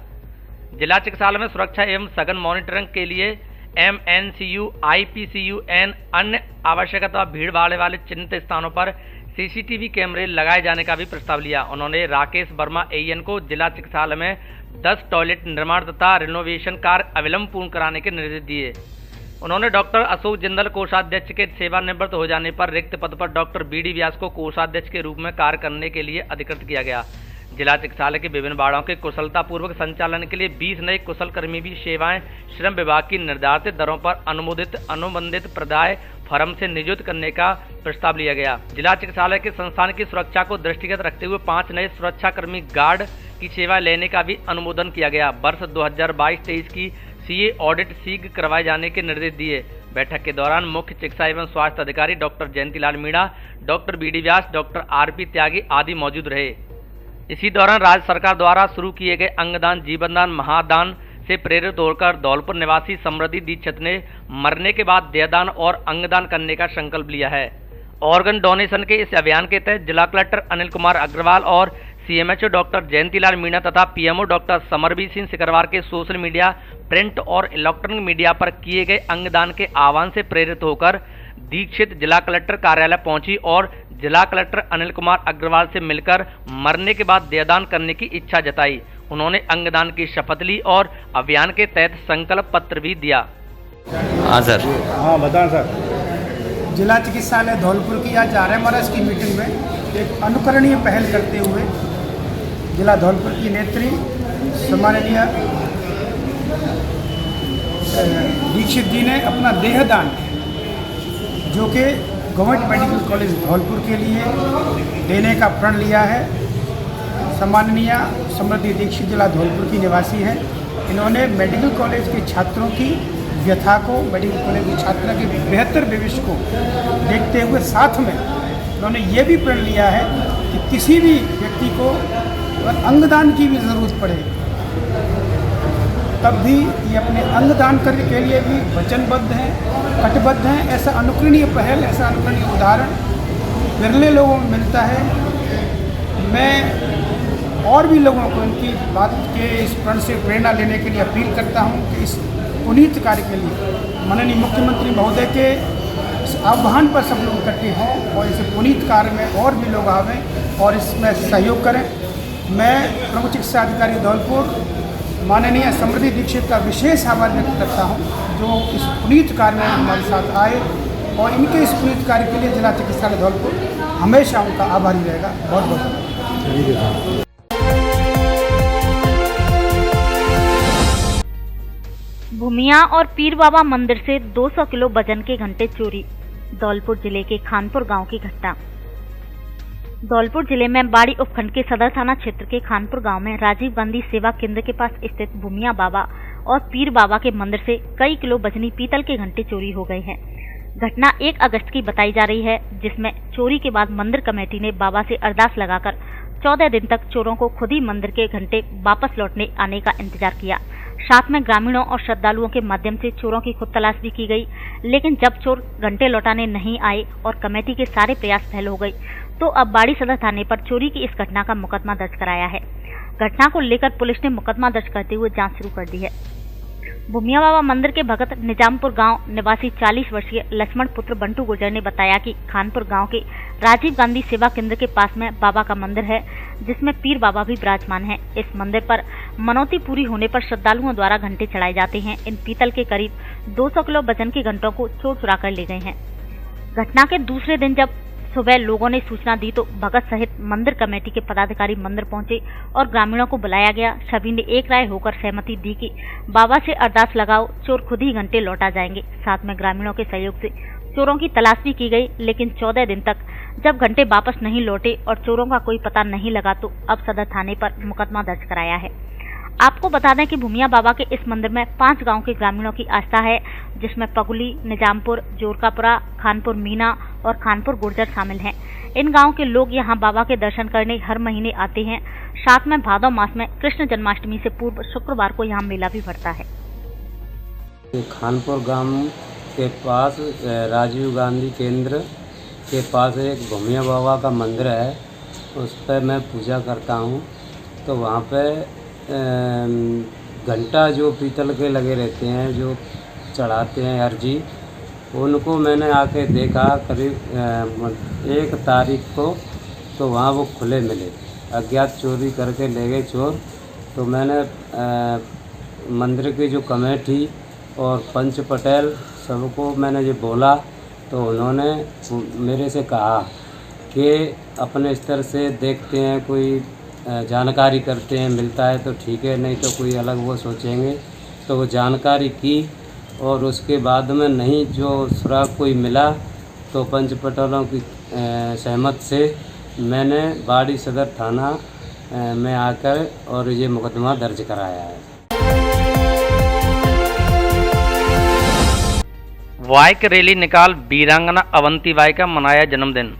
Speaker 16: जिला चिकित्सालय में सुरक्षा एवं सघन मॉनिटरिंग के लिए MNCU, IPCU एवं अन्य आवश्यकता भीड़ भाड़ वाले चिन्हित स्थानों पर CCTV कैमरे लगाए जाने का भी प्रस्ताव लिया। उन्होंने राकेश वर्मा AN को जिला चिकित्सालय में 10 टॉयलेट निर्माण तथा रिनोवेशन कार्य अविलंब पूर्ण कराने के निर्देश दिए। उन्होंने डॉक्टर अशोक जिंदल कोषाध्यक्ष के सेवानिवृत्त हो जाने पर रिक्त पद पर डॉक्टर BD व्यास को कोषाध्यक्ष के रूप में कार्य करने के लिए अधिकृत किया गया। जिला चिकित्सालय के विभिन्न वार्डों के कुशलतापूर्वक संचालन के लिए 20 नए कुशल कर्मी भी सेवाएं श्रम विभाग की निर्धारित दरों पर अनुबंधित प्रदाय फर्म से नियुक्त करने का प्रस्ताव लिया गया। जिला चिकित्सालय के संस्थान की सुरक्षा को दृष्टिगत रखते हुए 5 नए सुरक्षा कर्मी गार्ड की सेवा लेने का भी अनुमोदन किया गया। वर्ष 2022-23 की CA ऑडिट शीघ्र करवाए जाने के निर्देश दिए। बैठक के दौरान मुख्य चिकित्सा एवं स्वास्थ्य अधिकारी doctor Jayantilal Meena, doctor BD व्यास, डॉक्टर RP त्यागी आदि मौजूद रहे। इसी दौरान राज्य सरकार द्वारा शुरू किए गए अंगदान, जीवनदान, महादान से प्रेरित होकर धौलपुर निवासी समृद्धि दीक्षित ने मरने के बाद देहदान और अंगदान करने का संकल्प लिया है। ऑर्गन डोनेशन के इस अभियान के तहत जिला कलेक्टर अनिल कुमार अग्रवाल और CMHO डॉक्टर जयंतीलाल मीणा तथा PMO डॉक्टर समरवीर सिंह सिकरवार के सोशल मीडिया, प्रिंट और इलेक्ट्रॉनिक मीडिया पर किए गए अंगदान के आह्वान से प्रेरित होकर दीक्षित जिला कलेक्टर कार्यालय पहुंची और जिला कलेक्टर अनिल कुमार अग्रवाल से मिलकर मरने के बाद देहदान करने की इच्छा जताई। उन्होंने अंगदान की शपथ ली और अभियान के तहत संकल्प पत्र भी दिया।
Speaker 17: हाँ सर।
Speaker 18: हाँ बताएं सर।
Speaker 6: जिला चिकित्सालय धौलपुर की आज RMRS की मीटिंग में एक अनुकरणीय पहल करते हुए जिला धौलपुर की नेत्री सम्माननीय दीक्षित जी ने अपना देहदान जो कि गवर्नमेंट मेडिकल कॉलेज धौलपुर के लिए देने का प्रण लिया है। सम्माननीय समृद्धि दीक्षित जिला धौलपुर की निवासी हैं। इन्होंने मेडिकल कॉलेज के छात्रों की व्यथा को, मेडिकल कॉलेज के छात्रों के बेहतर भविष्य को देखते हुए साथ में उन्होंने ये भी प्रण लिया है कि किसी भी व्यक्ति को अगर अंगदान की भी ज़रूरत पड़े तब भी ये अपने अंगदान करने के लिए भी वचनबद्ध हैं, कटिबद्ध हैं। ऐसा अनुकरणीय पहल, ऐसा अनुकरणीय उदाहरण विरले लोगों में मिलता है। मैं और भी लोगों को इनकी बात के इस प्रण से प्रेरणा लेने के लिए अपील करता हूं कि इस पुनीत कार्य के लिए माननीय मुख्यमंत्री महोदय के इस आह्वान पर सब लोग इकट्ठे हों और इस पुनीत कार्य में और भी लोग आवें और इसमें सहयोग करें। मैं प्रमुख चिकित्सा अधिकारी धौलपुर माननीय समृद्धि दीक्षित का विशेष आभार व्यक्त करता हूं जो इस पुनीत कार्य में हमारे साथ आए और इनके इस पुनीत कार्य के लिए जिला चिकित्सालय धौलपुर हमेशा उनका आभारी रहेगा। बहुत बहुत
Speaker 1: भूमिया और पीर बाबा मंदिर से 200 किलो वजन के घंटे चोरी। धौलपुर जिले के खानपुर गांव की घटना। धौलपुर जिले में बाड़ी उपखंड के सदर थाना क्षेत्र के खानपुर गांव में राजीव गांधी सेवा केंद्र के पास स्थित भूमिया बाबा और पीर बाबा के मंदिर से कई किलो वजनी पीतल के घंटे चोरी हो गए हैं। घटना 1 अगस्त की बताई जा रही है, जिसमें चोरी के बाद मंदिर कमेटी ने बाबा से अरदास लगाकर 14 दिन तक चोरों को खुद ही मंदिर के घंटे वापस लौटने आने का इंतजार किया। साथ में ग्रामीणों और श्रद्धालुओं के माध्यम से चोरों की खुद तलाश भी की गई, लेकिन जब चोर घंटे लौटाने नहीं आए और कमेटी के सारे प्रयास फेल हो गए तो अब बाड़ी सदर थाने पर चोरी की इस घटना का मुकदमा दर्ज कराया है। घटना को लेकर पुलिस ने मुकदमा दर्ज करते हुए जांच शुरू कर दी है। भूमिया बाबा मंदिर के भगत निजामपुर गांव निवासी 40 वर्षीय लक्ष्मण पुत्र बंटू गुर्जर ने बताया कि खानपुर गांव के राजीव गांधी सेवा केंद्र के पास में बाबा का मंदिर है, जिसमें पीर बाबा भी विराजमान है। इस मंदिर पर मनौती पूरी होने पर श्रद्धालुओं द्वारा घंटे चढ़ाए जाते हैं। इन पीतल के करीब 200 किलो वजन के घंटों को चोर चुरा कर ले गए हैं। घटना के दूसरे दिन जब सुबह लोगों ने सूचना दी तो भगत सहित मंदिर कमेटी के पदाधिकारी मंदिर पहुंचे और ग्रामीणों को बुलाया गया। सभी ने एक राय होकर सहमति दी कि बाबा से अरदास लगाओ, चोर खुद ही घंटे लौटा जाएंगे। साथ में ग्रामीणों के सहयोग से चोरों की तलाश भी की गई, लेकिन 14 दिन तक जब घंटे वापस नहीं लौटे और चोरों का कोई पता नहीं लगा तो अब सदर थाने पर मुकदमा दर्ज कराया है। आपको बता दें कि भूमिया बाबा के इस मंदिर में 5 गांव के ग्रामीणों की आस्था है, जिसमें पगुली, निजामपुर, जोरकापुरा, खानपुर मीना और खानपुर गुर्जर शामिल हैं। इन गांव के लोग यहां बाबा के दर्शन करने हर महीने आते हैं। साथ में भादौ मास में कृष्ण जन्माष्टमी से पूर्व शुक्रवार को यहां मेला भी भरता है।
Speaker 17: खानपुर गांव के पास राजीव गांधी केंद्र के पास एक भूमिया बाबा का मंदिर है, उस पर मैं पूजा करता हूँ। तो वहाँ पे घंटा जो पीतल के लगे रहते हैं जो चढ़ाते हैं अर्जी, उनको मैंने आके देखा करीब 1 तारीख को, तो वहाँ वो खुले मिले। अज्ञात चोरी करके ले गए चोर। तो मैंने मंदिर की जो कमेटी और पंच पटेल सबको मैंने ये बोला, तो उन्होंने मेरे से कहा कि अपने स्तर से देखते हैं, कोई जानकारी करते हैं, मिलता है तो ठीक है, नहीं तो कोई अलग वो सोचेंगे। तो वो जानकारी की और उसके बाद में नहीं जो सुराग कोई मिला तो पंच पटेलों की सहमत से मैंने बाड़ी सदर थाना में आकर और ये मुकदमा दर्ज कराया है।
Speaker 16: वाई की रैली निकाल वीरांगना अवंती बाई का मनाया जन्मदिन।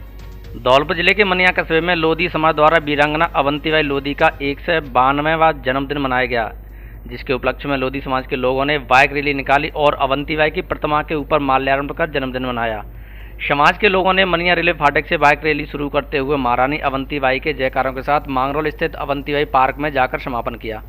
Speaker 16: धौलपुर जिले के मनिया कस्बे में लोधी समाज द्वारा वीरांगना अवंती बाई लोधी का 192वां जन्मदिन मनाया गया, जिसके उपलक्ष्य में लोधी समाज के लोगों ने बाइक रैली निकाली और अवंती बाई की प्रतिमा के ऊपर माल्यार्पण कर जन्मदिन मनाया। समाज के लोगों ने मनिया रेलवे फाटक से बाइक रैली शुरू करते हुए महारानी अवंती बाई के जयकारों के साथ मांगरोल स्थित अवंती बाई पार्क में जाकर समापन किया।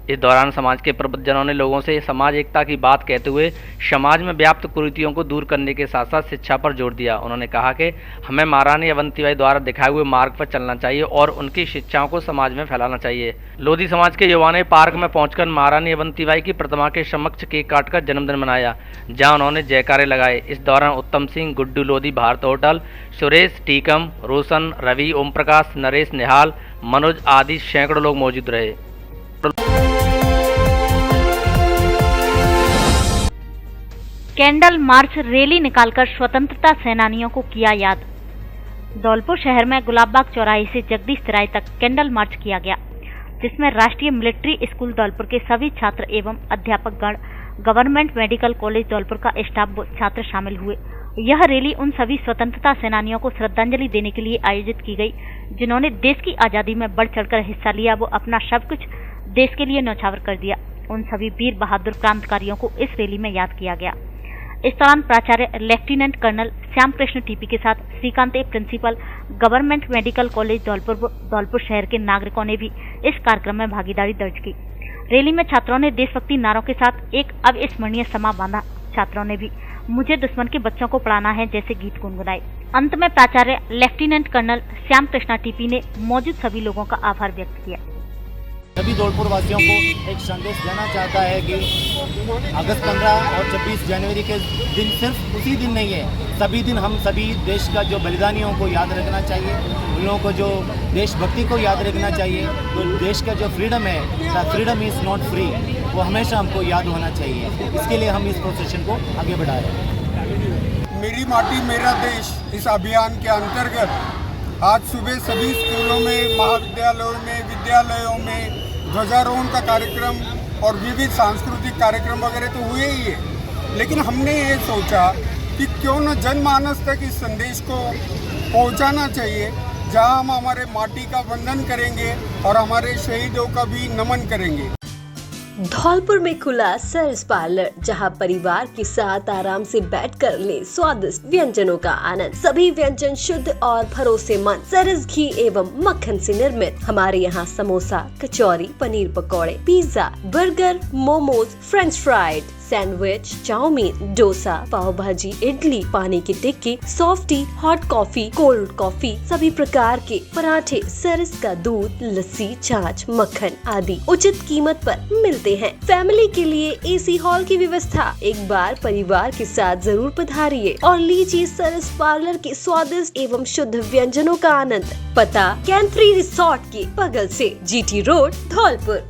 Speaker 16: इस दौरान समाज के प्रबुद्धजनों ने लोगों से समाज एकता की बात कहते हुए समाज में व्याप्त कुरीतियों को दूर करने के साथ साथ शिक्षा पर जोर दिया। उन्होंने कहा कि हमें महारानी अवंतीबाई द्वारा दिखाए हुए मार्ग पर चलना चाहिए और उनकी शिक्षाओं को समाज में फैलाना चाहिए। लोधी समाज के युवाओं ने पार्क में पहुंचकर महारानी अवंतीबाई की प्रतिमा के समक्ष केक काटकर जन्मदिन मनाया, जहां उन्होंने जयकारे लगाए। इस दौरान उत्तम सिंह, गुड्डू लोधी, भारत होटल, सुरेश, टीकम, रोशन, रवि, ओम प्रकाश, नरेश, निहाल, मनोज आदि सैकड़ों लोग मौजूद रहे।
Speaker 1: कैंडल मार्च रैली निकालकर स्वतंत्रता सेनानियों को किया याद। धौलपुर शहर में गुलाबबाग चौराहे से जगदीश तिराई तक कैंडल मार्च किया गया, जिसमें राष्ट्रीय मिलिट्री स्कूल धौलपुर के सभी छात्र एवं अध्यापकगण, गवर्नमेंट मेडिकल कॉलेज धौलपुर का स्टाफ व छात्र शामिल हुए। यह रैली उन सभी स्वतंत्रता सेनानियों को श्रद्धांजलि देने के लिए आयोजित की गई, जिन्होंने देश की आजादी में बढ़ चढ़कर हिस्सा लिया व अपना सब कुछ देश के लिए न्यौछावर कर दिया। उन सभी वीर बहादुर क्रांतिकारियों को इस रैली में याद किया गया। इस दौरान प्राचार्य lieutenant colonel Shyam Krishna TP के साथ Shrikant principal, government medical college Dholpur शहर के नागरिकों ने भी इस कार्यक्रम में भागीदारी दर्ज की। रैली में छात्रों ने देशभक्ति नारों के साथ एक अविस्मरणीय समा बांधा। छात्रों ने भी मुझे दुश्मन के बच्चों को पढ़ाना है जैसे गीत गुनगुनाए। अंत में प्राचार्य lieutenant colonel Shyam Krishna TP ने मौजूद सभी लोगों का आभार व्यक्त किया।
Speaker 18: सभी धौलपुर वासियों को एक संदेश देना चाहता है कि अगस्त 15 और 26 जनवरी के दिन सिर्फ उसी दिन नहीं है, सभी दिन हम सभी देश का जो बलिदानियों को याद रखना चाहिए, उन लोगों को जो देशभक्ति को याद रखना चाहिए। तो देश का जो फ्रीडम है, the freedom is not free, वो हमेशा हमको याद होना चाहिए। इसके लिए हम इस प्रोसेशन को आगे बढ़ा रहे हैं।
Speaker 19: मेरी माटी मेरा देश इस अभियान के अंतर्गत आज सुबह सभी स्कूलों में, महाविद्यालयों में, विद्यालयों में ध्वजारोहण का कार्यक्रम और विविध सांस्कृतिक कार्यक्रम वगैरह तो हुए ही है, लेकिन हमने ये सोचा कि क्यों न जनमानस तक इस संदेश को पहुंचाना चाहिए, जहां हम हमारे माटी का वंदन करेंगे और हमारे शहीदों का भी नमन करेंगे।
Speaker 12: धौलपुर में खुला सरस पार्लर, जहां परिवार के साथ आराम से बैठकर ले स्वादिष्ट व्यंजनों का आनंद। सभी व्यंजन शुद्ध और भरोसेमंद सरस घी एवं मक्खन से निर्मित। हमारे यहाँ समोसा, कचौरी, पनीर पकौड़े, pizza, burger, momos, french fried, sandwich, chowmein, dosa, pav bhaji, idli, पानी की टिक्की, softy, hot coffee, cold coffee, सभी प्रकार के पराठे, सरस का दूध, लस्सी, छाछ, मक्खन आदि उचित कीमत पर मिलते हैं। फैमिली के लिए एसी हॉल की व्यवस्था। एक बार परिवार के साथ जरूर पधारिए और लीजिए सरस पार्लर के स्वादिष्ट एवं शुद्ध व्यंजनों का आनंद। पता कैंथ्री रिसोर्ट के बगल से, जीटी रोड, धौलपुर।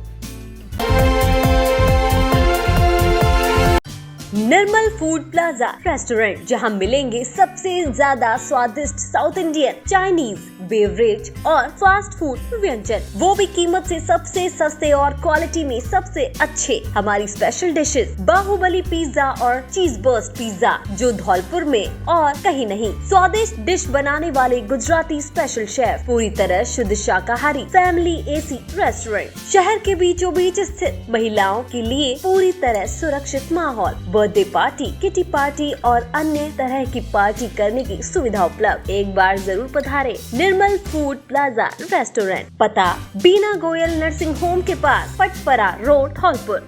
Speaker 12: निर्मल फूड प्लाजा रेस्टोरेंट, जहां मिलेंगे सबसे ज्यादा स्वादिष्ट साउथ इंडियन, चाइनीज, बेवरेज और फास्ट फूड व्यंजन, वो भी कीमत से सबसे सस्ते और क्वालिटी में सबसे अच्छे। हमारी स्पेशल डिशेस बाहुबली पिज्जा और चीज बर्स्ट पिज्जा, जो धौलपुर में और कहीं नहीं। स्वादिष्ट डिश बनाने वाले गुजराती स्पेशल शेफ, पूरी तरह शुद्ध शाकाहारी फैमिली एसी रेस्टोरेंट, शहर के बीचों बीच स्थित। महिलाओं के लिए पूरी तरह सुरक्षित माहौल, बर्थडे पार्टी, किटी पार्टी और अन्य तरह की पार्टी करने की सुविधा उपलब्ध। एक बार जरूर पधारें। निर्मल फूड प्लाजा रेस्टोरेंट, पता बीना गोयल नर्सिंग होम के पास, पटपरा रोड, धौलपुर।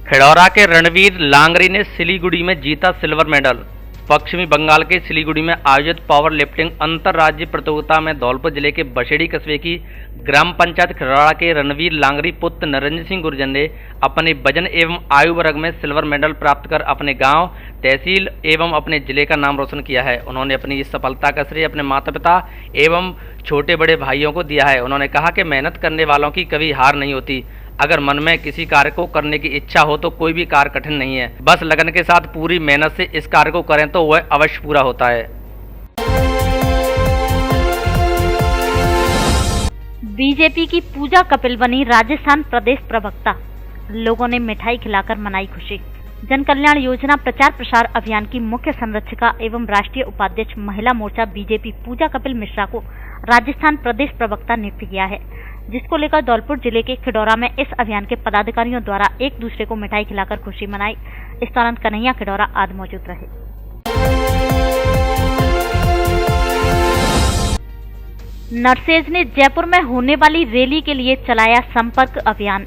Speaker 16: खिड़ौरा के रणवीर लांगरी ने सिलीगुड़ी में जीता सिल्वर मेडल। पश्चिमी बंगाल के सिलीगुड़ी में आयोजित पावर लिफ्टिंग अंतर्राज्यीय प्रतियोगिता में धौलपुर जिले के बसेड़ी कस्बे की ग्राम पंचायत खिड़ौरा के रणवीर लांगरी पुत्र नरेंद्र सिंह गुर्जर ने अपने वजन एवं आयु वर्ग में सिल्वर मेडल प्राप्त कर अपने गांव, तहसील एवं अपने जिले का नाम रोशन किया है। उन्होंने अपनी इस सफलता का श्रेय अपने माता पिता एवं छोटे बड़े भाइयों को दिया है। उन्होंने कहा कि मेहनत करने वालों की कभी हार नहीं होती। अगर मन में किसी कार्य को करने की इच्छा हो तो कोई भी कार्य कठिन नहीं है। बस लगन के साथ पूरी मेहनत से इस कार्य को करें तो वह अवश्य पूरा होता है।
Speaker 1: बीजेपी की पूजा कपिल बनी राजस्थान प्रदेश प्रवक्ता। लोगों ने मिठाई खिलाकर मनाई खुशी। जन कल्याण योजना प्रचार प्रसार अभियान की मुख्य संरक्षिका एवं राष्ट्रीय उपाध्यक्ष महिला मोर्चा बीजेपी पूजा कपिल मिश्रा को राजस्थान प्रदेश प्रवक्ता नियुक्त किया है, जिसको लेकर धौलपुर जिले के खिड़ौरा में इस अभियान के पदाधिकारियों द्वारा एक दूसरे को मिठाई खिलाकर खुशी मनाई। इस दौरान कन्हैया खिड़ौरा आदि मौजूद रहे। नरसेज ने जयपुर में होने वाली रैली के लिए चलाया संपर्क अभियान।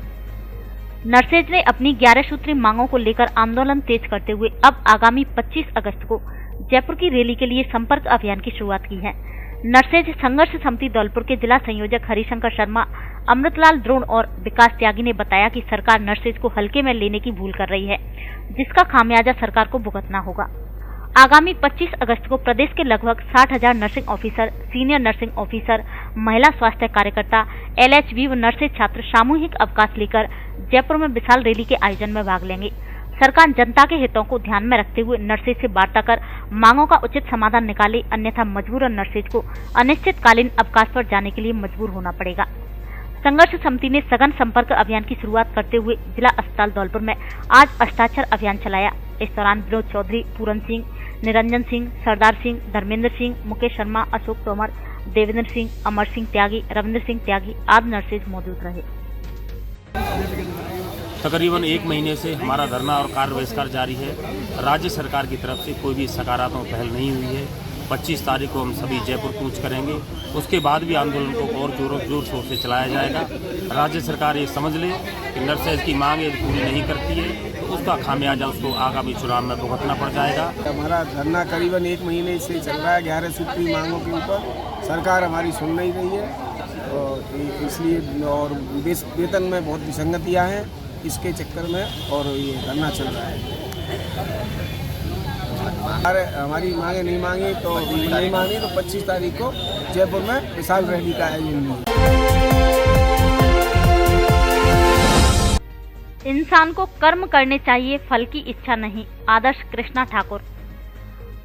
Speaker 1: नरसेज ने अपनी 11 सूत्री मांगों को लेकर आंदोलन तेज करते हुए अब आगामी 25 अगस्त को जयपुर की रैली के लिए संपर्क अभियान की शुरुआत की है। नरसेज संघर्ष समिति धौलपुर के जिला संयोजक हरिशंकर शर्मा, अमृतलाल द्रोण और विकास त्यागी ने बताया कि सरकार नरसेज को हल्के में लेने की भूल कर रही है, जिसका खामियाजा सरकार को भुगतना होगा। आगामी 25 अगस्त को प्रदेश के लगभग 60,000 nursing officer, senior nursing officer, महिला स्वास्थ्य कार्यकर्ता, LHB व नर्सिंग छात्र सामूहिक अवकाश लेकर जयपुर में विशाल रैली के आयोजन में भाग लेंगे। सरकार जनता के हितों को ध्यान में रखते हुए नर्सेज से वार्ता कर मांगों का उचित समाधान निकाले, अन्यथा मजबूरन नर्सेज को अनिश्चितकालीन अवकाश पर जाने के लिए मजबूर होना पड़ेगा। संघर्ष समिति ने सघन संपर्क अभियान की शुरुआत करते हुए जिला अस्पताल धौलपुर में आज हस्ताक्षर अभियान चलाया। इस दौरान विनोद चौधरी, पूरन सिंह, निरंजन सिंह, सरदार सिंह, धर्मेंद्र सिंह, मुकेश शर्मा, अशोक तोमर, देवेंद्र सिंह, अमर सिंह त्यागी, रविंद्र सिंह त्यागी आदि नर्सेज मौजूद रहे।
Speaker 20: तकरीबन 1 महीने से हमारा धरना और कार्य बहिष्कार जारी है। राज्य सरकार की तरफ से कोई भी सकारात्मक पहल नहीं हुई है। 25 तारीख को हम सभी जयपुर कूच करेंगे। उसके बाद भी आंदोलन को और जोर शोर से चलाया जाएगा। राज्य सरकार ये समझ ले कि नर्सेज की मांग यदि पूरी नहीं करती है तो उसका खामियाजा उसको आगामी चुनाव में भुगतना पड़ जाएगा।
Speaker 21: हमारा धरना करीबन 1 महीने से चल रहा है 11 सूत्री मांगों के ऊपर। सरकार हमारी सुन नहीं रही है और इसलिए और वेतन में बहुत विसंगतियाँ हैं, इसके चक्कर में और ये धरना चल रहा है। हमारी मांगे नहीं मांगी तो 25 तारीख को जयपुर में विशाल रैली का आयोजन होगा।
Speaker 1: इंसान को कर्म करने चाहिए, फल की इच्छा नहीं। आदर्श कृष्णा ठाकुर।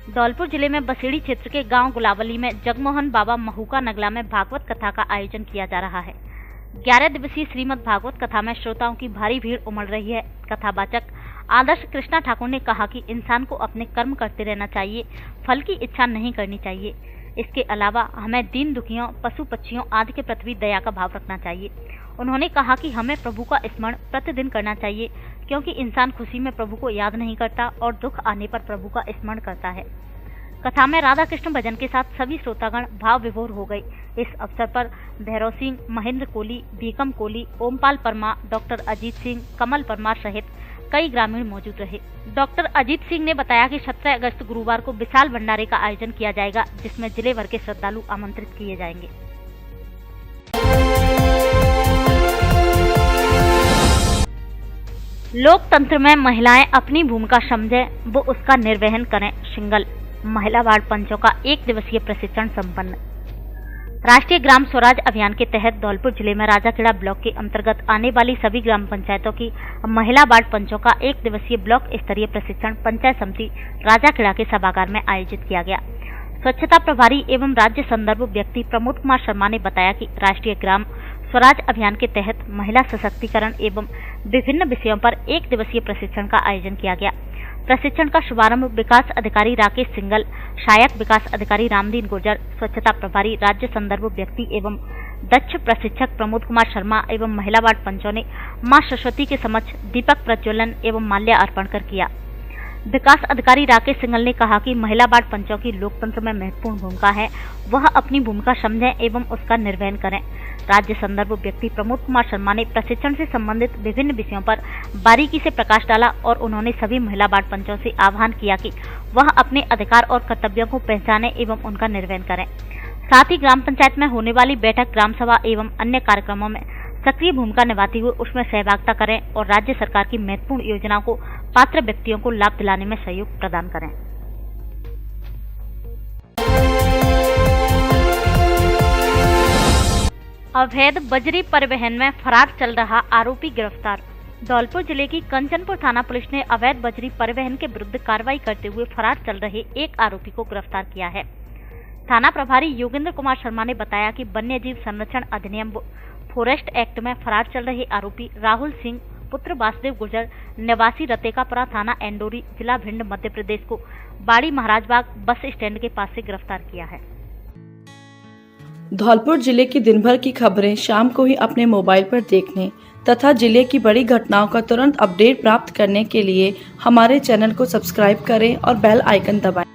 Speaker 1: धौलपुर जिले में बसेड़ी क्षेत्र के गांव गुलावली में जगमोहन बाबा महूका नगला में भागवत कथा का आयोजन किया जा रहा है। 11 दिवसीय श्रीमद् भागवत कथा में श्रोताओं की भारी भीड़ उमड़ रही है। कथावाचक आदर्श कृष्णा ठाकुर ने कहा कि इंसान को अपने कर्म करते रहना चाहिए, फल की इच्छा नहीं करनी चाहिए। इसके अलावा हमें दीन दुखियों, पशु पक्षियों आदि के प्रति भी दया का भाव रखना चाहिए। उन्होंने कहा कि हमें प्रभु का स्मरण प्रतिदिन करना चाहिए, क्योंकि इंसान खुशी में प्रभु को याद नहीं करता और दुख आने पर प्रभु का स्मरण करता है। कथा में राधा कृष्ण भजन के साथ सभी श्रोतागण भाव विभोर हो गए। इस अवसर पर भैरव सिंह, महेंद्र कोहली, बीकम कोहली, ओमपाल परमार, डॉक्टर अजीत सिंह, कमल परमार सहित कई ग्रामीण मौजूद रहे। डॉक्टर अजीत सिंह ने बताया कि 17 अगस्त गुरुवार को विशाल भंडारे का आयोजन किया जाएगा, जिसमें जिले भर के श्रद्धालु आमंत्रित किए जाएंगे। लोकतंत्र में महिलाएं अपनी भूमिका समझें, वो उसका निर्वहन करें। सिंगल महिला वार्ड पंचों का 1 दिवसीय प्रशिक्षण संपन्न। राष्ट्रीय ग्राम स्वराज अभियान के तहत धौलपुर जिले में राजाखेड़ा ब्लॉक के अंतर्गत आने वाली सभी ग्राम पंचायतों की महिला वार्ड पंचों का 1 दिवसीय ब्लॉक स्तरीय प्रशिक्षण पंचायत समिति राजाखेड़ा के सभागार में आयोजित किया गया। स्वच्छता प्रभारी एवं राज्य संदर्भ व्यक्ति प्रमोद कुमार शर्मा ने बताया कि राष्ट्रीय ग्राम स्वराज अभियान के तहत महिला सशक्तिकरण एवं विभिन्न विषयों पर 1 दिवसीय प्रशिक्षण का आयोजन किया गया। प्रशिक्षण का शुभारंभ विकास अधिकारी राकेश सिंगल, सहायक विकास अधिकारी रामदीन गुर्जर, स्वच्छता प्रभारी राज्य संदर्भ व्यक्ति एवं दक्ष प्रशिक्षक प्रमोद कुमार शर्मा एवं महिला वार्ड पंचों ने मां सरस्वती के समक्ष दीपक प्रज्वलन एवं माल्या अर्पण कर किया। विकास अधिकारी राकेश सिंगल ने कहा कि महिला वार्ड पंचों की लोकतंत्र में महत्वपूर्ण भूमिका है, वह अपनी भूमिका समझें एवं उसका निर्वहन करें। राज्य संदर्भ व्यक्ति प्रमोद कुमार शर्मा ने प्रशिक्षण से संबंधित विभिन्न विषयों पर बारीकी से प्रकाश डाला और उन्होंने सभी महिला वार्ड पंचों से आह्वान किया कि वह अपने अधिकार और कर्तव्यों को पहचानें एवं उनका निर्वहन करें। साथ ही ग्राम पंचायत में होने वाली बैठक, ग्राम सभा एवं अन्य कार्यक्रमों में सक्रिय भूमिका निभाते हुए उसमें सहभागिता करें और राज्य सरकार की महत्वपूर्ण योजनाओं को पात्र व्यक्तियों को लाभ दिलाने में सहयोग प्रदान करें। अवैध बजरी परिवहन में फरार चल रहा आरोपी गिरफ्तार। धौलपुर जिले की कंचनपुर थाना पुलिस ने अवैध बजरी परिवहन के विरुद्ध कार्रवाई करते हुए फरार चल रहे एक आरोपी को गिरफ्तार किया है। थाना प्रभारी योगेंद्र कुमार शर्मा ने बताया कि वन्य जीव संरक्षण अधिनियम फॉरेस्ट एक्ट में फरार चल रहे आरोपी राहुल सिंह पुत्र वासुदेव गुर्जर निवासी रतेकापुरा थाना एंडोरी जिला भिंड मध्य प्रदेश को बाड़ी महाराजबाग बस स्टैंड के पास से गिरफ्तार किया है।
Speaker 22: धौलपुर जिले की दिन भर की खबरें शाम को ही अपने मोबाइल पर देखने तथा जिले की बड़ी घटनाओं का तुरंत अपडेट प्राप्त करने के लिए हमारे चैनल को सब्सक्राइब करें और बेल आइकन दबाएं।